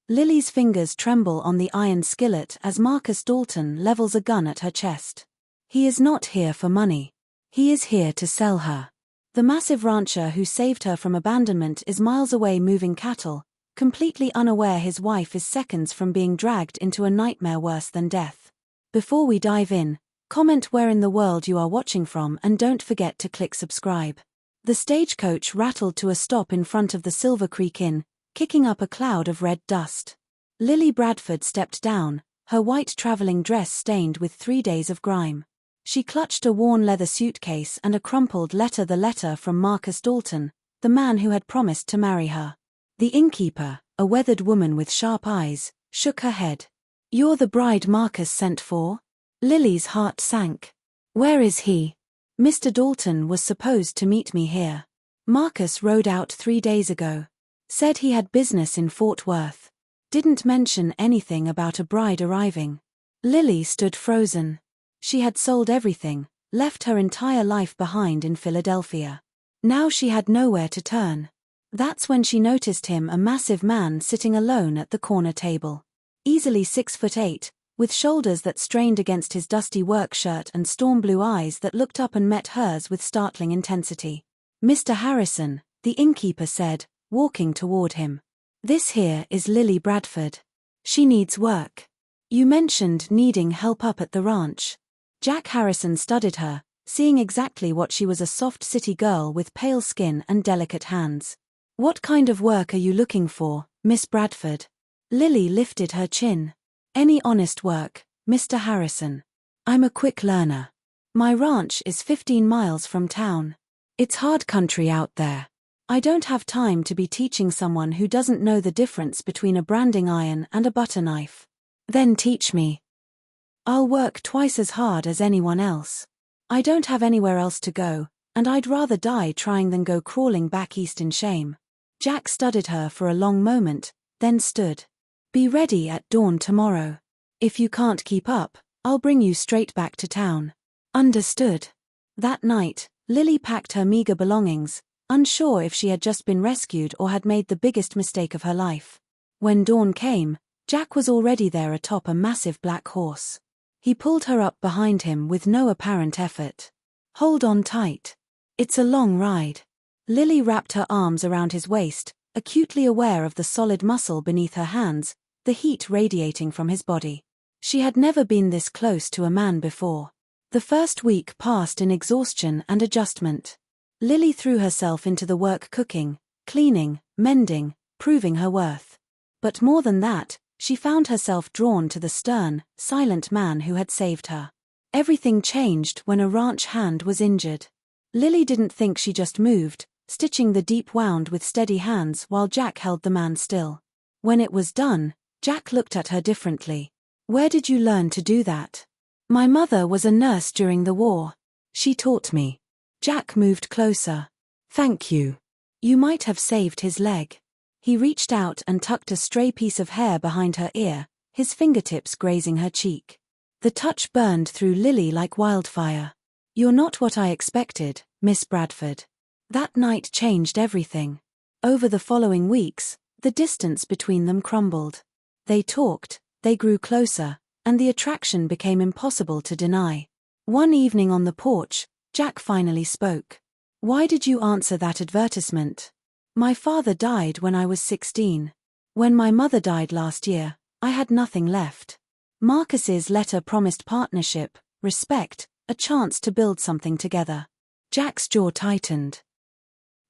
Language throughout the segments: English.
Lily's fingers tremble on the iron skillet as Marcus Dalton levels a gun at her chest. He is not here for money. He is here to sell her. The massive rancher who saved her from abandonment is miles away moving cattle, completely unaware his wife is seconds from being dragged into a nightmare worse than death. Before we dive in, comment where in the world you are watching from and don't forget to click subscribe. The stagecoach rattled to a stop in front of the Silver Creek Inn, kicking up a cloud of red dust. Lily Bradford stepped down, her white traveling dress stained with 3 days of grime. She clutched a worn leather suitcase and a crumpled letter, the letter from Marcus Dalton, the man who had promised to marry her. The innkeeper, a weathered woman with sharp eyes, shook her head. "You're the bride Marcus sent for?" Lily's heart sank. "Where is he?" "Mr. Dalton was supposed to meet me here. Marcus rode out 3 days ago. Said he had business in Fort Worth. Didn't mention anything about a bride arriving." Lily stood frozen. She had sold everything, left her entire life behind in Philadelphia. Now she had nowhere to turn. That's when she noticed him, a massive man sitting alone at the corner table. Easily 6'8", with shoulders that strained against his dusty work shirt and storm blue eyes that looked up and met hers with startling intensity. "Mr. Harrison," the innkeeper said, walking toward him. "This here is Lily Bradford. She needs work. You mentioned needing help up at the ranch." Jack Harrison studied her, seeing exactly what she was, a soft city girl with pale skin and delicate hands. "What kind of work are you looking for, Miss Bradford?" Lily lifted her chin. "Any honest work, Mr. Harrison. I'm a quick learner. My ranch is 15 miles from town. It's hard country out there. I don't have time to be teaching someone who doesn't know the difference between a branding iron and a butter knife." "Then teach me. I'll work twice as hard as anyone else. I don't have anywhere else to go, and I'd rather die trying than go crawling back east in shame." Jack studied her for a long moment, then stood. "Be ready at dawn tomorrow. If you can't keep up, I'll bring you straight back to town." "Understood." That night, Lily packed her meager belongings, unsure if she had just been rescued or had made the biggest mistake of her life. When dawn came, Jack was already there atop a massive black horse. He pulled her up behind him with no apparent effort. "Hold on tight. It's a long ride." Lily wrapped her arms around his waist, acutely aware of the solid muscle beneath her hands, the heat radiating from his body. She had never been this close to a man before. The first week passed in exhaustion and adjustment. Lily threw herself into the work, cooking, cleaning, mending, proving her worth. But more than that, she found herself drawn to the stern, silent man who had saved her. Everything changed when a ranch hand was injured. Lily didn't think, she just moved, stitching the deep wound with steady hands while Jack held the man still. When it was done, Jack looked at her differently. "Where did you learn to do that?" "My mother was a nurse during the war. She taught me." Jack moved closer. "Thank you. You might have saved his leg." He reached out and tucked a stray piece of hair behind her ear, his fingertips grazing her cheek. The touch burned through Lily like wildfire. "You're not what I expected, Miss Bradford." That night changed everything. Over the following weeks, the distance between them crumbled. They talked, they grew closer, and the attraction became impossible to deny. One evening on the porch, Jack finally spoke. "Why did you answer that advertisement?" "My father died when I was 16. When my mother died last year, I had nothing left. Marcus's letter promised partnership, respect, a chance to build something together." Jack's jaw tightened.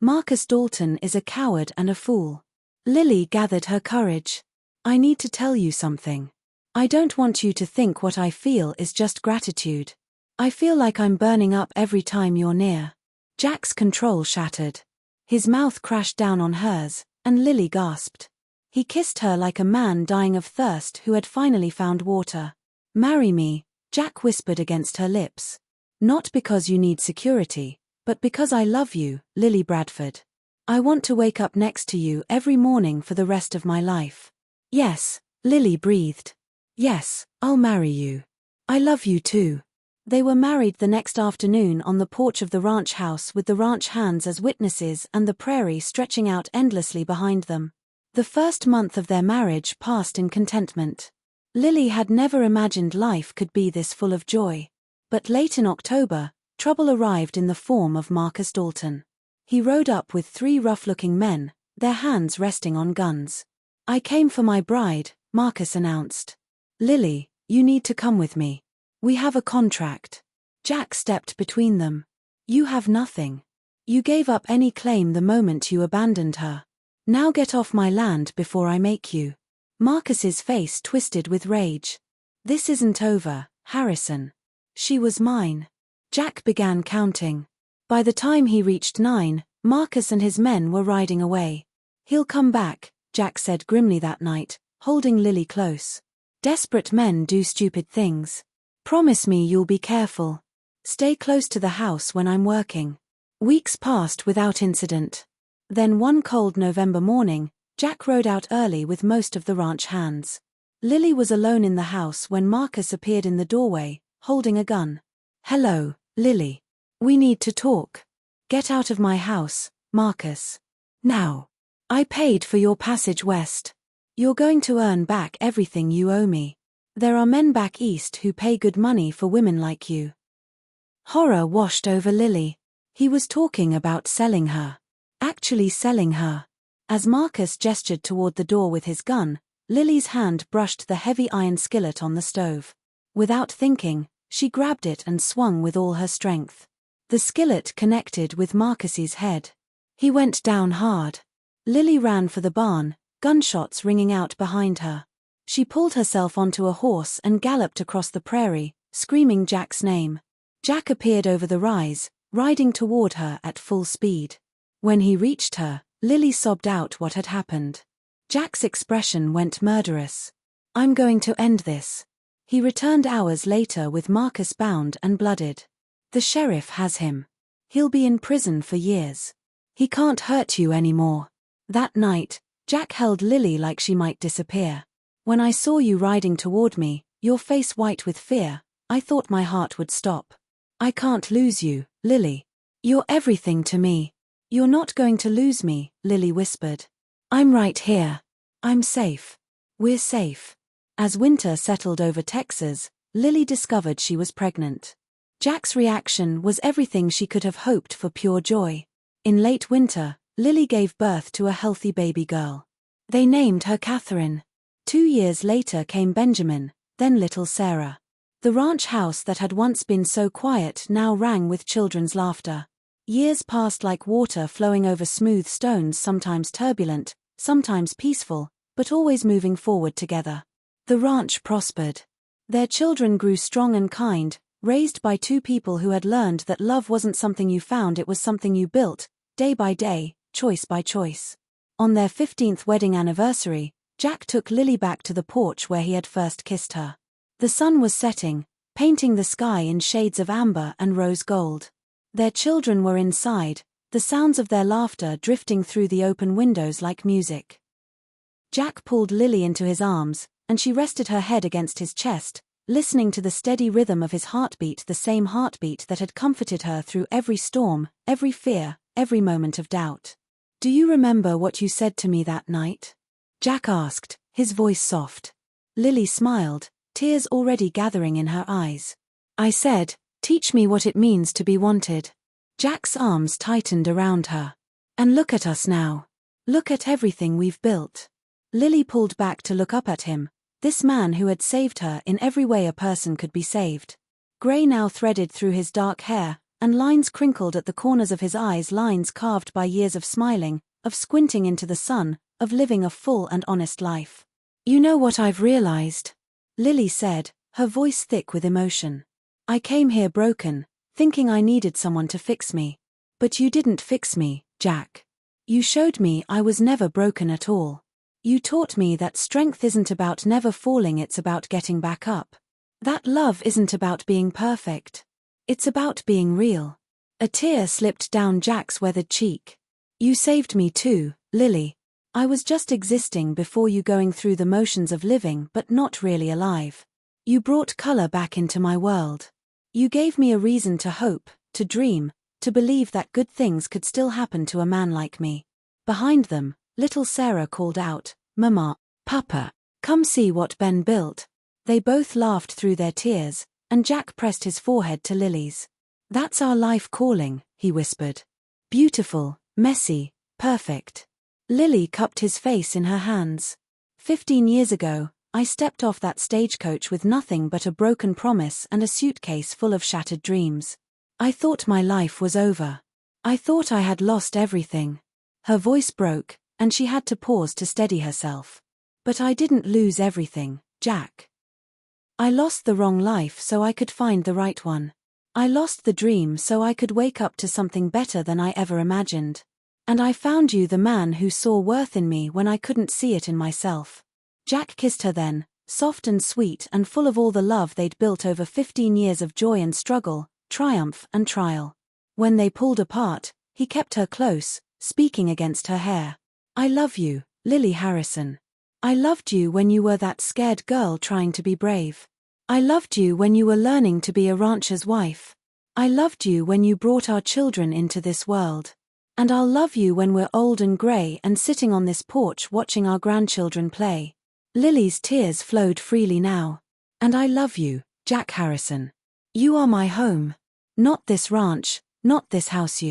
"Marcus Dalton is a coward and a fool." Lily gathered her courage. "I need to tell you something. I don't want you to think what I feel is just gratitude. I feel like I'm burning up every time you're near." Jack's control shattered. His mouth crashed down on hers, and Lily gasped. He kissed her like a man dying of thirst who had finally found water. "Marry me," Jack whispered against her lips. "Not because you need security, but because I love you, Lily Bradford. I want to wake up next to you every morning for the rest of my life." "Yes," Lily breathed. "Yes, I'll marry you. I love you too." They were married the next afternoon on the porch of the ranch house with the ranch hands as witnesses and the prairie stretching out endlessly behind them. The first month of their marriage passed in contentment. Lily had never imagined life could be this full of joy. But late in October, trouble arrived in the form of Marcus Dalton. He rode up with 3 rough-looking men, their hands resting on guns. "I came for my bride," Marcus announced. "Lily, you need to come with me. We have a contract." Jack stepped between them. "You have nothing. You gave up any claim the moment you abandoned her. Now get off my land before I make you." Marcus's face twisted with rage. "This isn't over, Harrison. She was mine." Jack began counting. By the time he reached 9, Marcus and his men were riding away. "He'll come back," Jack said grimly that night, holding Lily close. "Desperate men do stupid things. Promise me you'll be careful. Stay close to the house when I'm working." Weeks passed without incident. Then one cold November morning, Jack rode out early with most of the ranch hands. Lily was alone in the house when Marcus appeared in the doorway, holding a gun. "Hello, Lily. We need to talk." "Get out of my house, Marcus. Now. I paid for your passage west. You're going to earn back everything you owe me. There are men back east who pay good money for women like you." Horror washed over Lily. He was talking about selling her. Actually selling her. As Marcus gestured toward the door with his gun, Lily's hand brushed the heavy iron skillet on the stove. Without thinking, she grabbed it and swung with all her strength. The skillet connected with Marcus's head. He went down hard. Lily ran for the barn, gunshots ringing out behind her. She pulled herself onto a horse and galloped across the prairie, screaming Jack's name. Jack appeared over the rise, riding toward her at full speed. When he reached her, Lily sobbed out what had happened. Jack's expression went murderous. "I'm going to end this." He returned hours later with Marcus bound and blooded. "The sheriff has him. He'll be in prison for years. He can't hurt you anymore." That night, Jack held Lily like she might disappear. "When I saw you riding toward me, your face white with fear, I thought my heart would stop. I can't lose you, Lily. You're everything to me." "You're not going to lose me," Lily whispered. "I'm right here. I'm safe. We're safe." As winter settled over Texas, Lily discovered she was pregnant. Jack's reaction was everything she could have hoped for pure joy. In late winter, Lily gave birth to a healthy baby girl. They named her Catherine. 2 years later came Benjamin, then little Sarah. The ranch house that had once been so quiet now rang with children's laughter. Years passed like water flowing over smooth stones, sometimes turbulent, sometimes peaceful, but always moving forward together. The ranch prospered. Their children grew strong and kind, raised by 2 people who had learned that love wasn't something you found, it was something you built, day by day, choice by choice. On their 15th wedding anniversary, Jack took Lily back to the porch where he had first kissed her. The sun was setting, painting the sky in shades of amber and rose gold. Their children were inside, the sounds of their laughter drifting through the open windows like music. Jack pulled Lily into his arms, and she rested her head against his chest, listening to the steady rhythm of his heartbeat, the same heartbeat that had comforted her through every storm, every fear, every moment of doubt. "Do you remember what you said to me that night?" Jack asked, his voice soft. Lily smiled, tears already gathering in her eyes. "I said, teach me what it means to be wanted." Jack's arms tightened around her. "And look at us now. Look at everything we've built." Lily pulled back to look up at him, this man who had saved her in every way a person could be saved. Gray now threaded through his dark hair, and lines crinkled at the corners of his eyes, lines carved by years of smiling, of squinting into the sun, of living a full and honest life. "You know what I've realized?" Lily said, her voice thick with emotion. "I came here broken, thinking I needed someone to fix me. But you didn't fix me, Jack. You showed me I was never broken at all. You taught me that strength isn't about never falling, it's about getting back up. That love isn't about being perfect. It's about being real." A tear slipped down Jack's weathered cheek. "You saved me too, Lily. I was just existing before you, going through the motions of living but not really alive. You brought color back into my world. You gave me a reason to hope, to dream, to believe that good things could still happen to a man like me." Behind them, Little Sarah called out, "Mama, Papa, come see what Ben built." They both laughed through their tears, and Jack pressed his forehead to Lily's. "That's our life calling," he whispered. "Beautiful, messy, perfect." Lily cupped his face in her hands. 15 years ago, I stepped off that stagecoach with nothing but a broken promise and a suitcase full of shattered dreams. I thought my life was over. I thought I had lost everything. Her voice broke, and she had to pause to steady herself. But I didn't lose everything, Jack. I lost the wrong life so I could find the right one. I lost the dream so I could wake up to something better than I ever imagined. And I found you, the man who saw worth in me when I couldn't see it in myself. Jack kissed her then, soft and sweet and full of all the love they'd built over 15 years of joy and struggle, triumph and trial. When they pulled apart, he kept her close, speaking against her hair. "I love you, Lily Harrison. I loved you when you were that scared girl trying to be brave. I loved you when you were learning to be a rancher's wife. I loved you when you brought our children into this world. And I'll love you when we're old and grey and sitting on this porch watching our grandchildren play." Lily's tears flowed freely now. "And I love you, Jack Harrison. You are my home. Not this ranch, not this house.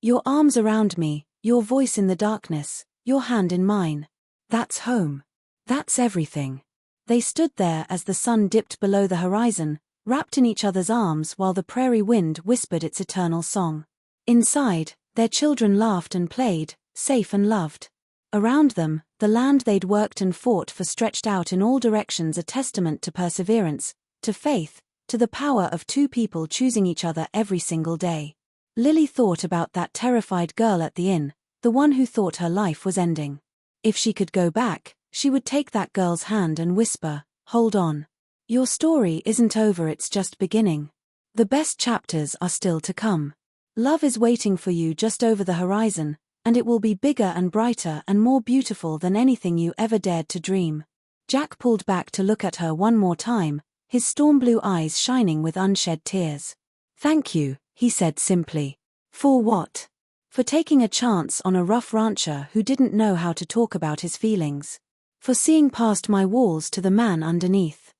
Your arms around me, your voice in the darkness, your hand in mine. That's home. That's everything." They stood there as the sun dipped below the horizon, wrapped in each other's arms while the prairie wind whispered its eternal song. Inside, their children laughed and played, safe and loved. Around them, the land they'd worked and fought for stretched out in all directions, a testament to perseverance, to faith, to the power of two people choosing each other every single day. Lily thought about that terrified girl at the inn, the one who thought her life was ending. If she could go back, she would take that girl's hand and whisper, "Hold on. Your story isn't over, it's just beginning. The best chapters are still to come. Love is waiting for you just over the horizon, and it will be bigger and brighter and more beautiful than anything you ever dared to dream." Jack pulled back to look at her one more time, his storm blue eyes shining with unshed tears. "Thank you," he said simply. "For what?" "For taking a chance on a rough rancher who didn't know how to talk about his feelings. For seeing past my walls to the man underneath.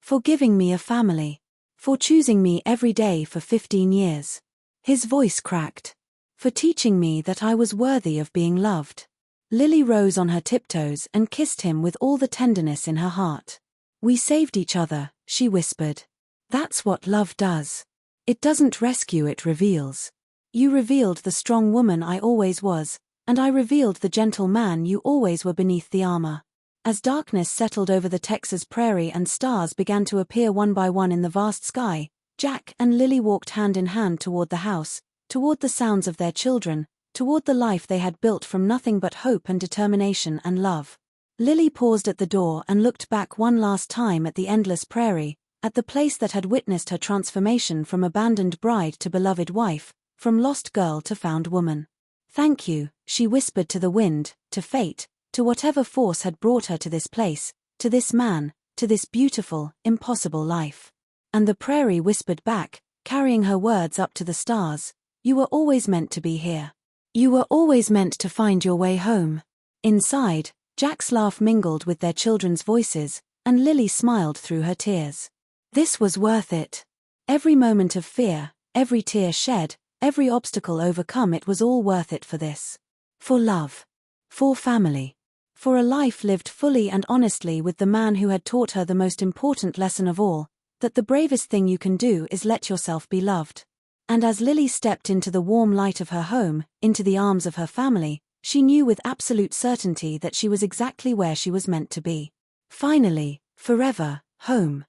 For giving me a family. For choosing me every day for 15 years. His voice cracked. "For teaching me that I was worthy of being loved." Lily rose on her tiptoes and kissed him with all the tenderness in her heart. "We saved each other," she whispered. "That's what love does. It doesn't rescue, it reveals. You revealed the strong woman I always was, and I revealed the gentle man you always were beneath the armor." As darkness settled over the Texas prairie and stars began to appear one by one in the vast sky, Jack and Lily walked hand in hand toward the house, toward the sounds of their children, toward the life they had built from nothing but hope and determination and love. Lily paused at the door and looked back one last time at the endless prairie, at the place that had witnessed her transformation from abandoned bride to beloved wife, from lost girl to found woman. "Thank you," she whispered to the wind, to fate, to whatever force had brought her to this place, to this man, to this beautiful, impossible life. And the prairie whispered back, carrying her words up to the stars, "You were always meant to be here. You were always meant to find your way home." Inside, Jack's laugh mingled with their children's voices, and Lily smiled through her tears. This was worth it. Every moment of fear, every tear shed, every obstacle overcome, it was all worth it for this. For love. For family. For a life lived fully and honestly with the man who had taught her the most important lesson of all, that the bravest thing you can do is let yourself be loved. And as Lily stepped into the warm light of her home, into the arms of her family, she knew with absolute certainty that she was exactly where she was meant to be. Finally, forever, home.